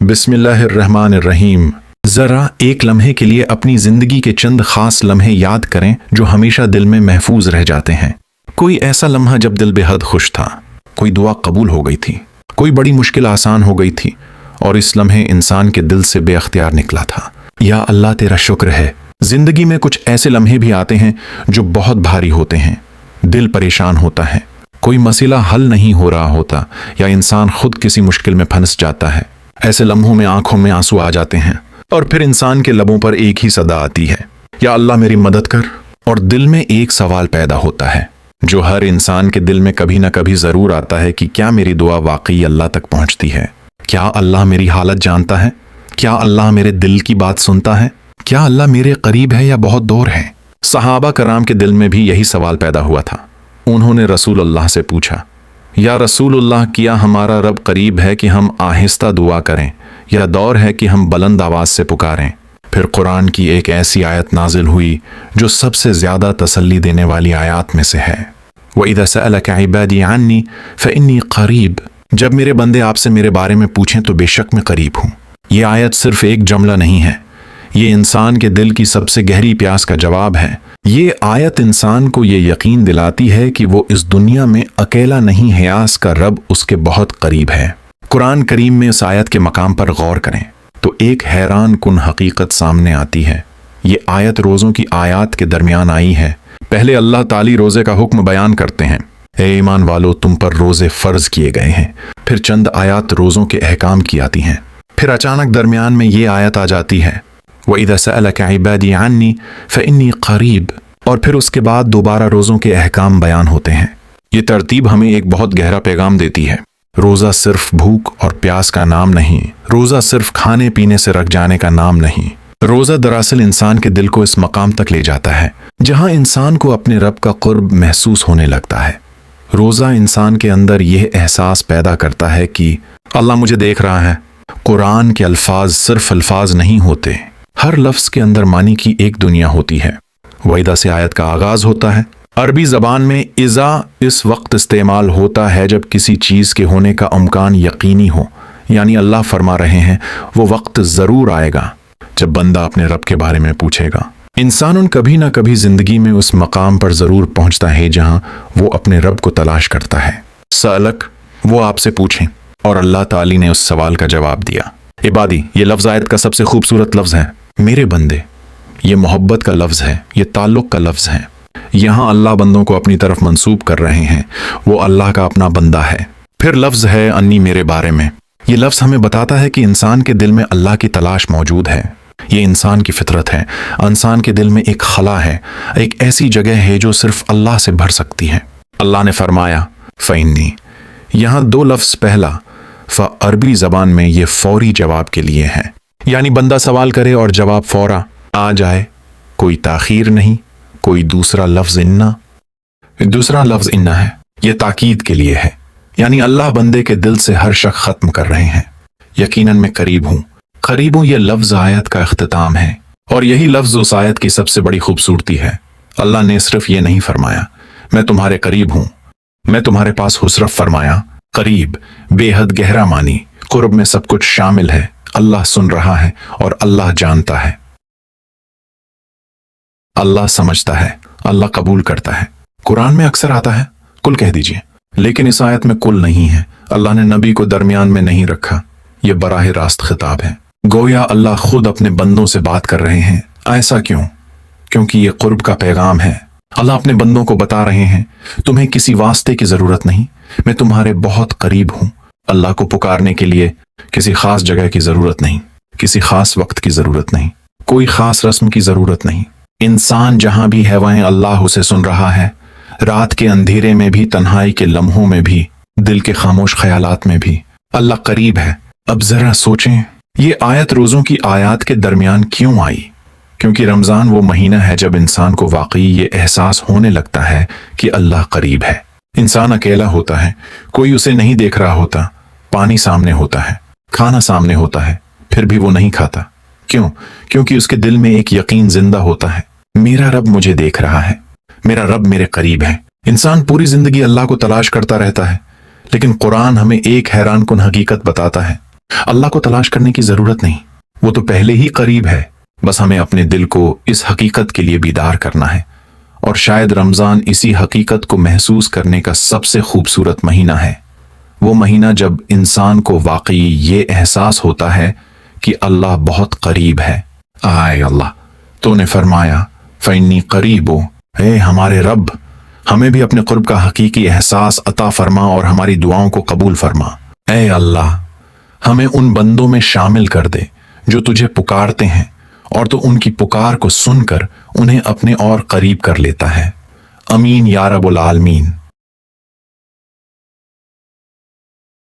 बिस्मिल्लाहिर्रहमानिर्रहीम। ज़रा एक लम्हे के लिए अपनी ज़िंदगी के चंद ख़ास लम्हे याद करें जो हमेशा दिल में महफूज रह जाते हैं। कोई ऐसा लम्हा जब दिल बेहद खुश था, कोई दुआ कबूल हो गई थी, कोई बड़ी मुश्किल आसान हो गई थी और इस लम्हे इंसान के दिल से बेअख्तियार निकला था। या अल्लाह तेरा शुक्र है। ज़िंदगी में कुछ ऐसे लम्हे भी आते हैं जो बहुत भारी होते हैं, दिल परेशान होता है, कोई मसला हल नहीं हो रहा होता या इंसान खुद किसी मुश्किल में फंस जाता है। ऐसे लम्हों में आंखों में आंसू आ जाते हैं और फिर इंसान के लबों पर एक ही सदा आती है, या अल्लाह मेरी मदद कर। और दिल में एक सवाल पैदा होता है जो हर इंसान के दिल में कभी ना कभी ज़रूर आता है कि क्या मेरी दुआ वाकई अल्लाह तक पहुंचती है? क्या अल्लाह मेरी हालत जानता है? क्या अल्लाह मेरे दिल की बात सुनता है? क्या अल्लाह मेरे करीब है या बहुत दूर है? सहाबा कराम के दिल में भी यही सवाल पैदा हुआ था। उन्होंने रसूल अल्लाह से पूछा, या रसूलुल्लाह, क्या हमारा रब करीब है कि हम आहिस्ता दुआ करें या दौर है कि हम बुलंद आवाज़ से पुकारें? फिर कुरान की एक ऐसी आयत नाजिल हुई जो सबसे ज़्यादा तसल्ली देने वाली आयत में से है। वइज़ा सअलक इबादी अन्नी फ़इन्नी क़रीब। जब मेरे बंदे आपसे मेरे बारे में पूछें तो बेशक मैं करीब हूँ। ये आयत सिर्फ एक जुमला नहीं है, ये इंसान के दिल की सबसे गहरी प्यास का जवाब है। ये आयत इंसान को ये यकीन दिलाती है कि वो इस दुनिया में अकेला नहीं है, उसका रब उसके बहुत करीब है। कुरान करीम में इस आयत के मकाम पर गौर करें तो एक हैरान कुन हकीकत सामने आती है। ये आयत रोज़ों की आयत के दरमियान आई है। पहले अल्लाह ताली रोज़े का हुक्म बयान करते हैं, ए ईमान वालो तुम पर रोज़े फ़र्ज किए गए हैं। फिर चंद आयत रोज़ों के अहकाम की आती हैं। फिर अचानक दरमियान में ये आयत आ जाती है, वइज़ा सअलक इबादी अन्नी फ़इन्नी क़रीब। और फिर उसके बाद दोबारा रोज़ों के अहकाम बयान होते हैं। ये तरतीब हमें एक बहुत गहरा पैगाम देती है। रोज़ा सिर्फ भूख और प्यास का नाम नहीं, रोज़ा सिर्फ खाने पीने से रख जाने का नाम नहीं। रोज़ा दरअसल इंसान के दिल को इस मकाम तक ले जाता है जहाँ इंसान को अपने रब का कुर्ब महसूस होने लगता है। रोज़ा इंसान के अंदर यह एहसास पैदा करता है कि अल्लाह मुझे देख रहा है। कुरान के अल्फाज सिर्फ अल्फाज नहीं होते, हर लफ्ज़ के अंदर मानी की एक दुनिया होती है। वइदा से आयत का आगाज़ होता है। अरबी ज़बान में इज़ा इस वक्त इस्तेमाल होता है जब किसी चीज़ के होने का इम्कान यकीनी हो, यानी अल्लाह फरमा रहे हैं वो वक्त ज़रूर आएगा जब बंदा अपने रब के बारे में पूछेगा। इंसान कभी ना कभी ज़िंदगी में उस मकाम पर ज़रूर पहुँचता है जहाँ वो अपने रब को तलाश करता है। सअलक, वो आपसे पूछें, और अल्लाह ताली ने उस सवाल का जवाब दिया। इबादी, ये लफ्ज़ आयत का सबसे खूबसूरत लफ्ज़ है। मेरे बंदे, ये मोहब्बत का लफ्ज़ है, ये ताल्लुक़ का लफ्ज़ है। यहाँ अल्लाह बंदों को अपनी तरफ मंसूब कर रहे हैं, वो अल्लाह का अपना बंदा है। फिर लफ्ज़ है अन्नी मेरे बारे में। ये लफ्ज़ हमें बताता है कि इंसान के दिल में अल्लाह की तलाश मौजूद है। ये इंसान की फितरत है। इंसान के दिल में एक खला है, एक ऐसी जगह है जो सिर्फ अल्लाह से भर सकती है। अल्लाह ने फरमाया फ़इन्नी। यहाँ दो लफ्ज़, पहला फ़ अरबी ज़बान में ये फौरी जवाब के लिए है, यानी बंदा सवाल करे और जवाब फौरा आ जाए, कोई ताख़ीर नहीं। कोई दूसरा लफ्ज़ इन्ना है, ये ताकीद के लिए है, यानी अल्लाह बंदे के दिल से हर शक ख़त्म कर रहे हैं। यकीनन मैं करीब हूँ। करीब हूँ ये लफ्ज़ आयत का इख्तिताम है और यही लफ्ज़ उस आयत की सबसे बड़ी खूबसूरती है। अल्लाह ने सिर्फ ये नहीं फरमाया मैं तुम्हारे करीब हूँ, मैं तुम्हारे पास हूँ, सिर्फ फरमाया करीब, बेहद गहरा मानी। कुर्ब में सब कुछ शामिल है। अल्लाह सुन रहा है और अल्लाह जानता है, अल्लाह समझता है, अल्लाह कबूल करता है। कुरान में अक्सर आता है कुल कह दीजिए, लेकिन इस आयत में कुल नहीं है। अल्लाह ने नबी को दरमियान में नहीं रखा। यह बराह रास्त खिताब है, गोया अल्लाह खुद अपने बंदों से बात कर रहे हैं। ऐसा क्यों? क्योंकि यह कुर्ब का पैगाम है। अल्लाह अपने बंदों को बता रहे हैं तुम्हें किसी वास्ते की ज़रूरत नहीं, मैं तुम्हारे बहुत करीब हूँ। अल्लाह को पुकारने के लिए किसी खास जगह की ज़रूरत नहीं, किसी खास वक्त की ज़रूरत नहीं, कोई खास रस्म की ज़रूरत नहीं। इंसान जहां भी है वहीं अल्लाह उसे सुन रहा है। रात के अंधेरे में भी, तन्हाई के लम्हों में भी, दिल के खामोश ख्यालात में भी अल्लाह करीब है। अब जरा सोचें, ये आयत रोज़ों की आयत के दरमियान क्यों आई? क्योंकि रमज़ान वो महीना है जब इंसान को वाकई ये एहसास होने लगता है कि अल्लाह करीब है। इंसान अकेला होता है, कोई उसे नहीं देख रहा होता। पानी सामने होता है, खाना सामने होता है, फिर भी वो नहीं खाता। क्यों? क्योंकि उसके दिल में एक यकीन जिंदा होता है, मेरा रब मुझे देख रहा है, मेरा रब मेरे करीब है। इंसान पूरी जिंदगी अल्लाह को तलाश करता रहता है, लेकिन कुरान हमें एक हैरान कुन हकीकत बताता है, अल्लाह को तलाश करने की जरूरत नहीं, वो तो पहले ही करीब है। बस हमें अपने दिल को इस हकीकत के लिए बीदार करना है। और शायद रमजान इसी हकीकत को महसूस करने का सबसे खूबसूरत महीना है। वो महीना जब इंसान को वाकई ये एहसास होता है कि अल्लाह बहुत करीब है। आए अल्लाह, तूने फरमाया फ़इन्नी करीबो, हे हमारे रब, हमें भी अपने कुर्ब का हकीकी एहसास अता फरमा और हमारी दुआओं को कबूल फरमा। ए अल्लाह, हमें उन बंदों में शामिल कर दे जो तुझे पुकारते हैं और तो उनकी पुकार को सुनकर उन्हें अपने और करीब कर लेता है। अमीन या रब्बुल आलमीन।